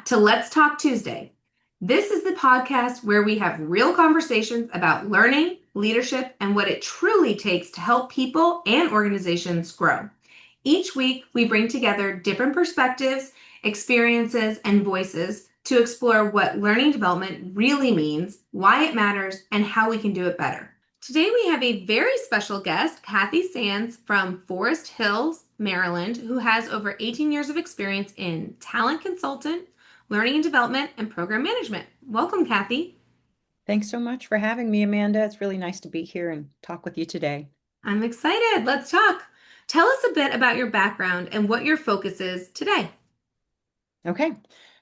back to Let's Talk Tuesday. This is the podcast where we have real conversations about learning, leadership, and what it truly takes to help people and organizations grow. Each week, we bring together different perspectives, experiences, and voices to explore what learning development really means, why it matters, and how we can do it better. Today, we have a very special guest, Cathy Sands from Forest Hills, Maryland, who has over 18 years of experience in talent consultant, learning and development, and program management. Welcome, Cathy. Thanks so much for having me, Amanda. It's really nice to be here and talk with you today. I'm excited. Let's talk. Tell us a bit about your background and what your focus is today. Okay.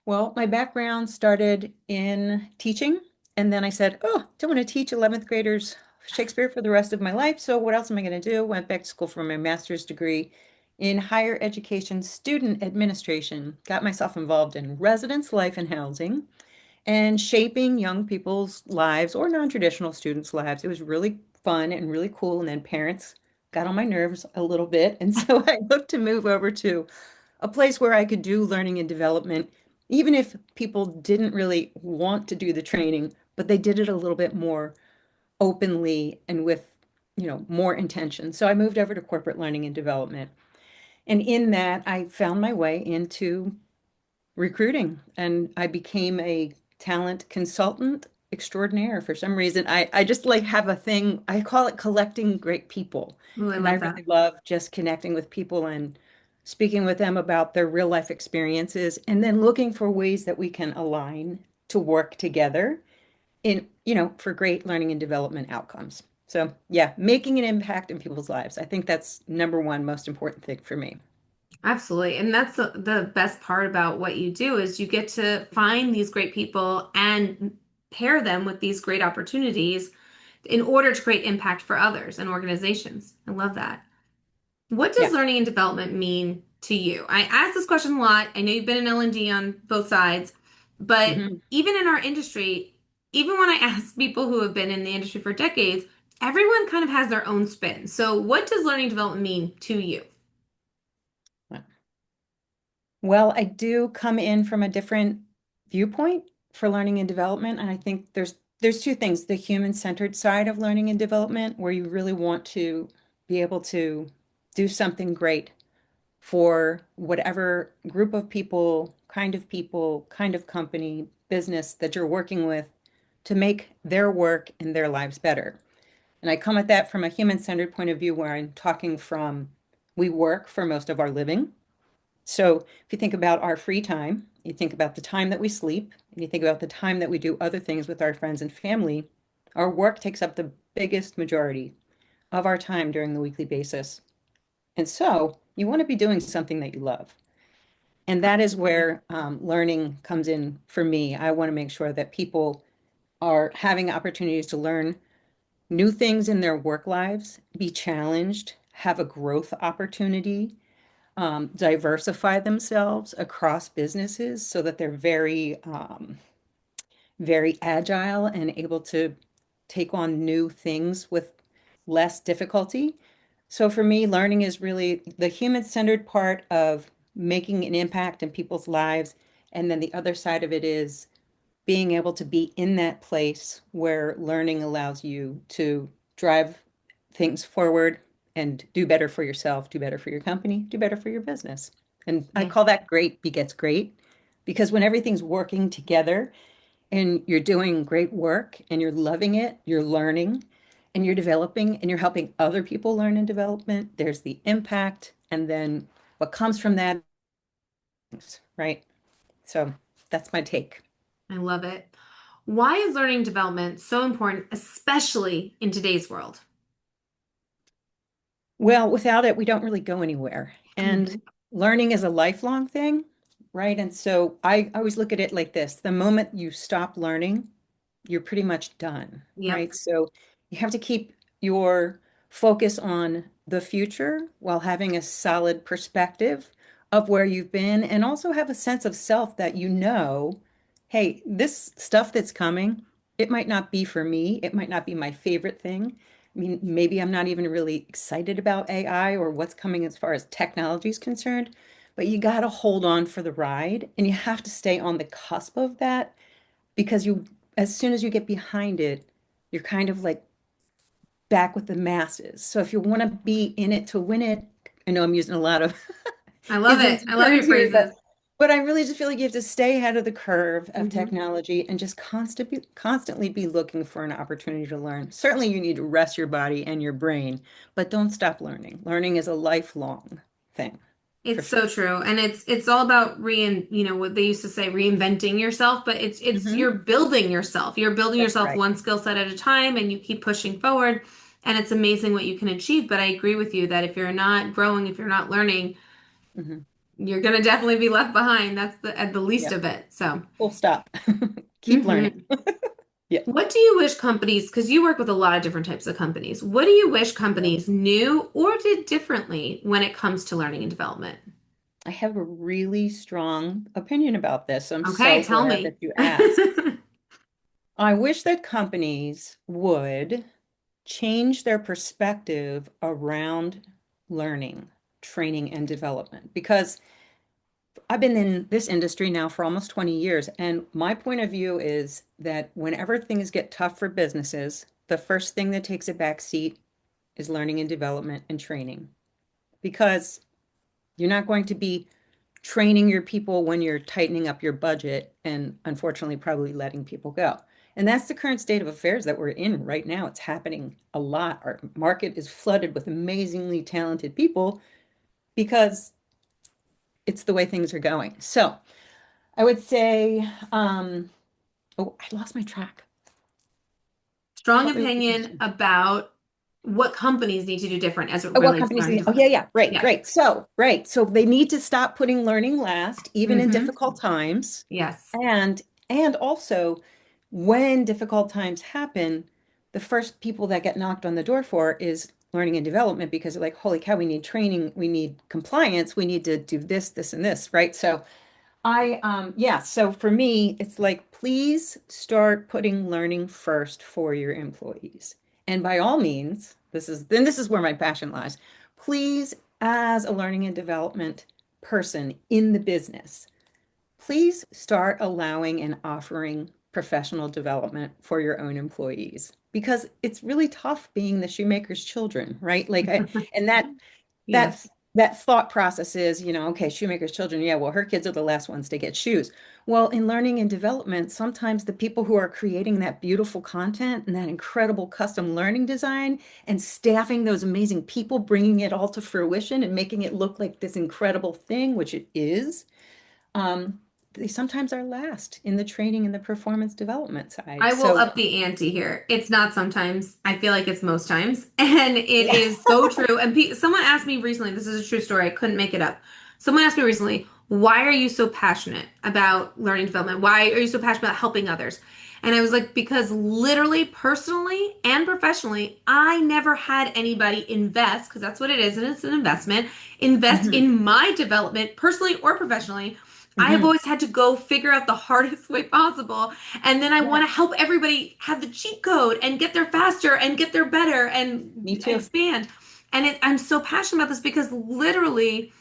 Well, my background started in teaching, and then I said, oh, don't want to teach 11th graders Shakespeare for the rest of my life. So what else am I going to do? Went back to school for my master's degree in higher education student administration, got myself involved in residence life and housing and shaping young people's lives or non-traditional students' lives. It was really fun and really cool. And then parents got on my nerves a little bit. And so I looked to move over to a place where I could do learning and development, even if people didn't really want to do the training, but they did it a little bit more openly and with, more intention. So I moved over to corporate learning and development. And in that, I found my way into recruiting and I became a talent consultant extraordinaire for some reason. I just like have a thing, I call it collecting great people. Ooh, I And I love that. really love just connecting with people and speaking with them about their real life experiences and then looking for ways that we can align to work together for great learning and development outcomes. So, yeah, making an impact in people's lives. I think that's number one most important thing for me. Absolutely. And that's the best part about what you do is you get to find these great people and pair them with these great opportunities in order to create impact for others and organizations. I love that. What does Yeah. learning and development mean to you? I ask this question a lot. I know you've been in L&D on both sides, but Mhm. even in our industry, even when I ask people who have been in the industry for decades, everyone kind of has their own spin. So, what does learning and development mean to you? Well, I do come in from a different viewpoint for learning and development, and I think there's two things, the human-centered side of learning and development, where you really want to be able to do something great for whatever group of people, kind of company, business that you're working with to make their work and their lives better. And I come at that from a human-centered point of view where I'm talking from we work for most of our living. So if you think about our free time, you think about the time that we sleep, and you think about the time that we do other things with our friends and family, our work takes up the biggest majority of our time during the weekly basis. And so you want to be doing something that you love. And that is where learning comes in for me. I want to make sure that people are having opportunities to learn new things in their work lives, be challenged, have a growth opportunity, diversify themselves across businesses so that they're very agile and able to take on new things with less difficulty. So for me, learning is really the human-centered part of making an impact in people's lives. And then the other side of it is being able to be in that place where learning allows you to drive things forward and do better for yourself, do better for your company, do better for your business. And I Yeah. call that great begets great because when everything's working together and you're doing great work and you're loving it, you're learning and you're developing and you're helping other people learn and development, there's the impact. And then what comes from that, right? So that's my take. I love it. Why is learning development so important, especially in today's world? Well, without it, we don't really go anywhere. And Mhm. learning is a lifelong thing, right? And so I always look at it like this. The moment you stop learning, you're pretty much done, Yep. right? So you have to keep your focus on the future while having a solid perspective of where you've been and also have a sense of self that hey, this stuff that's coming, it might not be for me. It might not be my favorite thing. I mean, maybe I'm not even really excited about AI or what's coming as far as technology is concerned, but you got to hold on for the ride and you have to stay on the cusp of that because as soon as you get behind it, you're kind of like back with the masses. So if you want to be in it to win it, I know I'm using a lot of I love it. isms I and love your terms here, phrases. but I really just feel like you have to stay ahead of the curve of Hmm. technology and just constantly be looking for an opportunity to learn. Certainly, you need to rest your body and your brain, but don't stop learning. Learning is a lifelong thing, for It's sure. so true. And it's all about what they used to say, reinventing yourself, but it's Hmm. you're building yourself. You're building That's yourself right. one skill set at a time and you keep pushing forward. And it's amazing what you can achieve. But I agree with you that if you're not growing, if you're not learning, Hmm. you're gonna definitely be left behind. That's the at the least Yep. of it. So, Full stop. Keep mhm. learning. Yeah. What do you wish companies, because you work with a lot of different types of companies, what do you wish Yep. companies knew or did differently when it comes to learning and development? I have a really strong opinion about this. I'm Okay, so tell glad me. that you asked. I wish that companies would change their perspective around learning, training, and development because I've been in this industry now for almost 20 years. And my point of view is that whenever things get tough for businesses, the first thing that takes a back seat is learning and development and training because you're not going to be training your people when you're tightening up your budget and unfortunately probably letting people go. And that's the current state of affairs that we're in right now. It's happening a lot. Our market is flooded with amazingly talented people because it's the way things are going. So I would say, oh, I lost my track. Strong Help me with the opinion question. about what companies need to do different as it Oh, what relates to companies learning need? and Oh, yeah, development. yeah. Right, Yeah. right. So, right. So they need to stop putting learning last, even in Mm-hmm. difficult times. Yes. And and also when difficult times happen, the first people that get knocked on the door for is learning and development because they're like, holy cow, we need training, we need compliance, we need to do this, this, and this, right? So yeah, so for me, it's like, please start putting learning first for your employees. And by all means, this is where my passion lies. Please, as a learning and development person in the business, please start allowing and offering professional development for your own employees because it's really tough being the shoemaker's children, right? And that Yes. that thought process is, okay, shoemaker's children, yeah, well, her kids are the last ones to get shoes. Well, in learning and development, sometimes the people who are creating that beautiful content and that incredible custom learning design and staffing those amazing people, bringing it all to fruition and making it look like this incredible thing, which it is, um, they sometimes are last in the training and the performance development side. I will So, up the ante here. It's not sometimes. I feel like it's most times. And it yeah. is so true. And pe someone asked me recently, this is a true story. I couldn't make it up. Someone asked me recently, why are you so passionate about learning development? Why are you so passionate about helping others? And I was like, because literally, personally and professionally, I never had anybody invest, because that's what it is, and it's an investment, invest Hmm. in my development, personally or professionally. I have Hmm. always had to go figure out the hardest way possible. And then I Yeah, want to help everybody have the cheat code and get there faster and get there better me and too. expand. And I'm so passionate about this because literally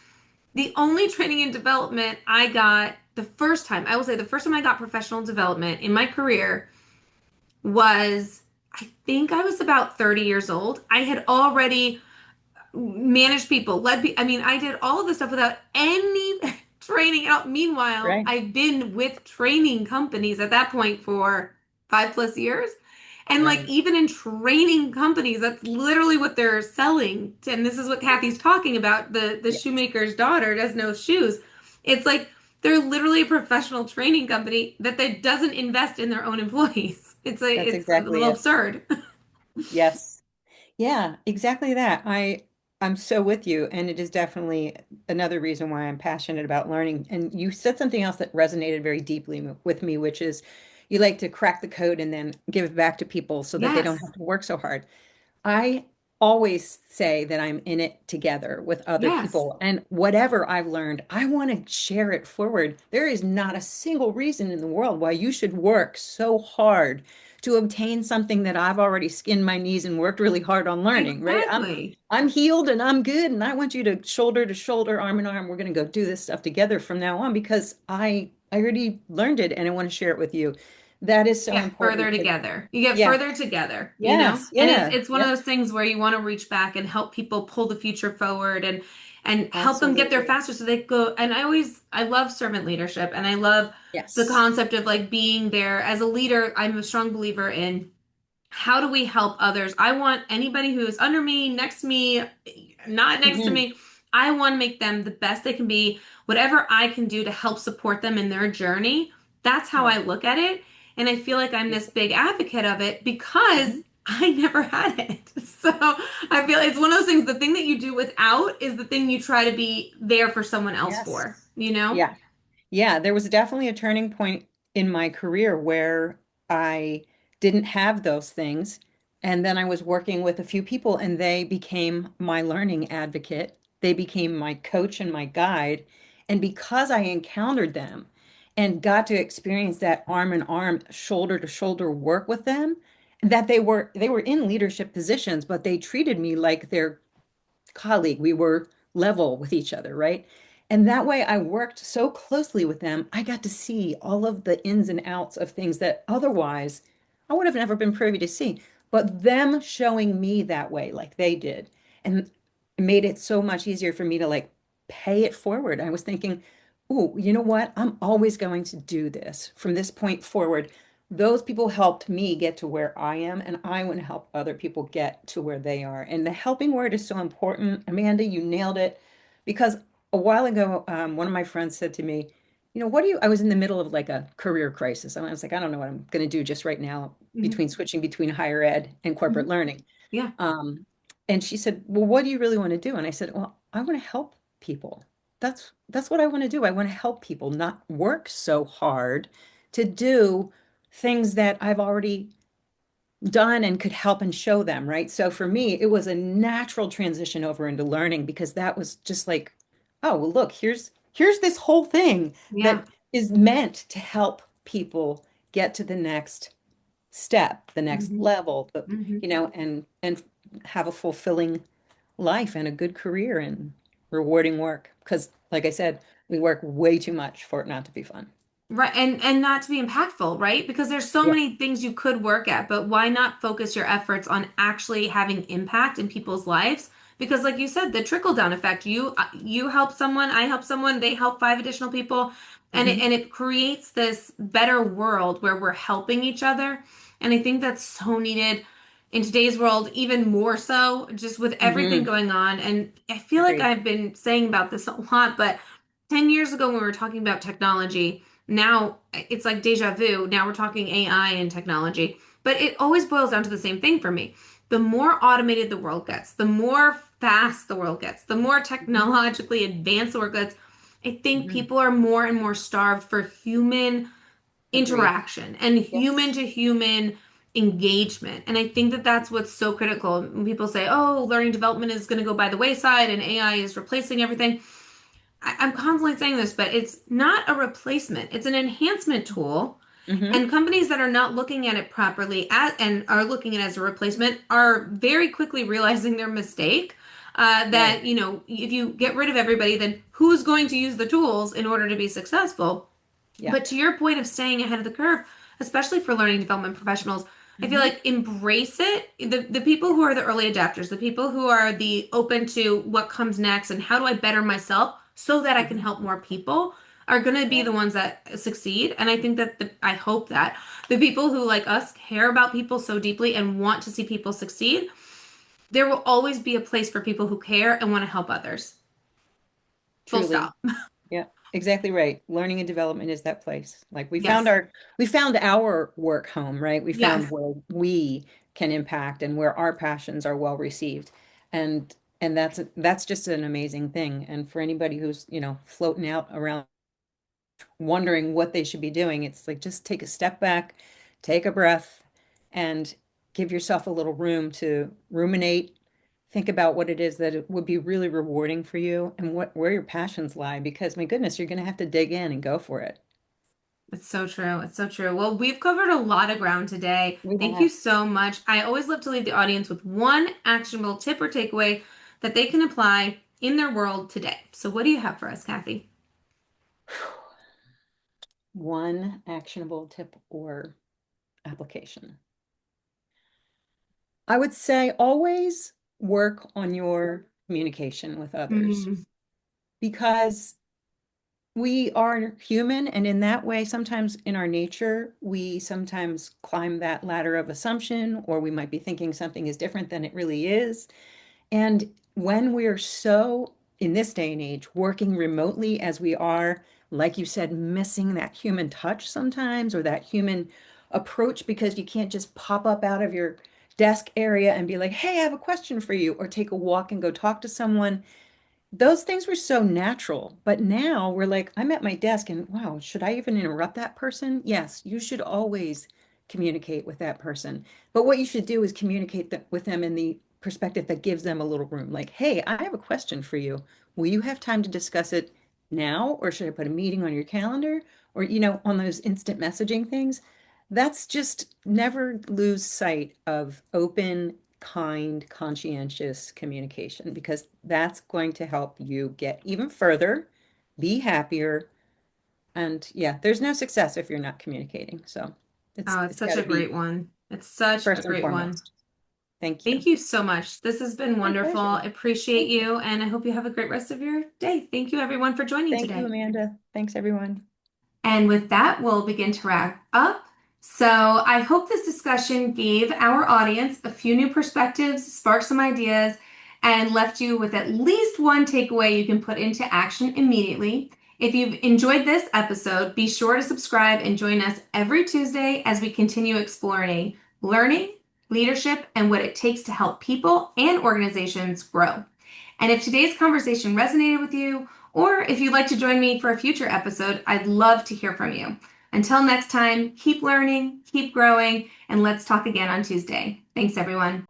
the only training and development I got the first time, I will say the first time I got professional development in my career was, I think I was about 30 years old. I had already managed people, I mean, I did all of this stuff without any training out. Meanwhile, Right, I've been with training companies at that point for 5+ years. And like right. even in training companies, that's literally what they're selling. And this is what Kathy's talking about. The Yeah, shoemaker's daughter does no shoes. It's like they're literally a professional training company that doesn't invest in their own employees. that's It's a exactly little it. absurd. Yes. Yeah, exactly that. I'm so with you, and it is definitely another reason why I'm passionate about learning. And you said something else that resonated very deeply with me, which is you like to crack the code and then give it back to people so that they don't Yes. have to work so hard. I always say that I'm in it together with other Yes. people. And whatever I've learned, I want to share it forward. There is not a single reason in the world why you should work so hard to obtain something that I've already skinned my knees and worked really hard on learning, right? Exactly. I'm healed and I'm good, and I want you to shoulder, arm in arm. We're going to go do this stuff together from now on because I already learned it and I want to share it with you. That is so Get further important. together. You get Yeah. further together, you know? Yes. And Yeah. it's one of Yep. those things where you want to reach back and help people pull the future forward and help them get there Absolutely. faster so they go. And I love servant leadership and I love the Yes. concept of like being there as a leader. I'm a strong believer in how do we help others? I want anybody who is under me, next to me, not next to Hmm. me, I want to make them the best they can be. Whatever I can do to help support them in their journey, that's how Yeah. I look at it. And I feel like I'm this Beautiful. big advocate of it because Hmm. I never had it. So I feel it's one of those things, the thing that you do without is the thing you try to be there for someone else Yes. for, you know? Yeah. Yeah, there was definitely a turning point in my career where I didn't have those things. And then I was working with a few people, and they became my learning advocate. They became my coach and my guide. And because I encountered them and got to experience that arm in arm, shoulder to shoulder work with them, that they were in leadership positions, but they treated me like their colleague. We were level with each other, right? And that way I worked so closely with them. I got to see all of the ins and outs of things that otherwise I would have never been privy to see. But them showing me that way, like they did, and it made it so much easier for me to like pay it forward. I was thinking, oh, you know what? I'm always going to do this from this point forward. Those people helped me get to where I am, and I want to help other people get to where they are. And the helping word is so important. Amanda, you nailed it. Because a while ago, one of my friends said to me, what do you, I was in the middle of like a career crisis. And I was like, I don't know what I'm going to do just right now Hmm. between switching between higher ed and Hmm. corporate learning. Yeah. Um, and she said, well, what do you really want to do? And I said, well, I want to help people. That's what I want to do. I want to help people, not work so hard to do things that I've already done and could help and show them, right? So for me, it was a natural transition over into learning because that was just like, oh, well, look, here's this whole thing Yeah. that is meant to help people get to the next step, the next Hmm. level, Hmm. and have a fulfilling life and a good career and rewarding work. Because, like I said, we work way too much for it not to be fun. Right, and not to be impactful, right? Because there's so Yeah. many things you could work at, but why not focus your efforts on actually having impact in people's lives? Because like you said, the trickle down effect, you help someone, I help someone, they help five additional people, and it Hmm. and it creates this better world where we're helping each other. And I think that's so needed in today's world, even more so, just with everything Hmm. going on. And I feel like Agreed. I've been saying about this a lot, but 10 years ago when we were talking about technology, now it's like deja vu. Now we're talking AI and technology, but it always boils down to the same thing for me. The more automated the world gets, the more fast the world gets, the more Hmm. technologically advanced the world gets. I think Hmm. people are more and more starved for human Agreed. interaction and human Yes. to human engagement. And I think that that's what's so critical. When people say, oh, learning development is going to go by the wayside and AI is replacing everything. I'm constantly saying this, but it's not a replacement. It's an enhancement tool. Hmm. And companies that are not looking at it properly and are looking at it as a replacement are very quickly realizing their mistake. Right. That, if you get rid of everybody, then who's going to use the tools in order to be successful? Yeah. But to your point of staying ahead of the curve, especially for learning development professionals, I feel Hmm. like embrace it. The people who are the early adapters, the people who are the open to what comes next and how do I better myself so that I can Hmm. help more people are going to be Yeah. the ones that succeed. And I think that I hope that the people who like us care about people so deeply and want to see people succeed, there will always be a place for people who care and want to help others. Full Truly. stop. Yeah. Exactly right. Learning and development is that place. Like Yes. we found our work home, right? We found Yes. where we can impact and where our passions are well received. And that's just an amazing thing. And for anybody who's, floating out around wondering what they should be doing, it's like just take a step back, take a breath, and give yourself a little room to ruminate, think about what it is that it would be really rewarding for you and where your passions lie, because my goodness, you're going to have to dig in and go for it. It's so true. It's so true. Well, we've covered a lot of ground today. We Thank you have. so much. I always love to leave the audience with one actionable tip or takeaway that they can apply in their world today. So, what do you have for us, Kathy? One actionable tip or application. I would say always work on your communication with others Mm, because we are human, and in that way, sometimes in our nature, we sometimes climb that ladder of assumption, or we might be thinking something is different than it really is. And when we're so, in this day and age, working remotely as we are, like you said, missing that human touch sometimes or that human approach because you can't just pop up out of your desk area and be like, hey, I have a question for you, or take a walk and go talk to someone. Those things were so natural, but now we're like, I'm at my desk and wow, should I even interrupt that person? Yes, you should always communicate with that person. But what you should do is communicate with them in the perspective that gives them a little room. Like, hey, I have a question for you. Will you have time to discuss it now? Or should I put a meeting on your calendar? Or, on those instant messaging things? That's just never lose sight of open, kind, conscientious communication because that's going to help you get even further, be happier. And yeah, there's no success if you're not communicating. So it's oh, it's it's such got a to be great one. It's such a first and great one. foremost. Thank you. Thank you so much. This has been My wonderful. pleasure. I appreciate Thank you. you, and I hope you have a great rest of your day. Thank you, everyone, for joining Thank you, today. Amanda. Thanks, everyone. And with that, we'll begin to wrap up. So, I hope this discussion gave our audience a few new perspectives, sparked some ideas, and left you with at least one takeaway you can put into action immediately. If you've enjoyed this episode, be sure to subscribe and join us every Tuesday as we continue exploring learning, leadership, and what it takes to help people and organizations grow. And if today's conversation resonated with you, or if you'd like to join me for a future episode, I'd love to hear from you. Until next time, keep learning, keep growing, and let's talk again on Tuesday. Thanks, everyone.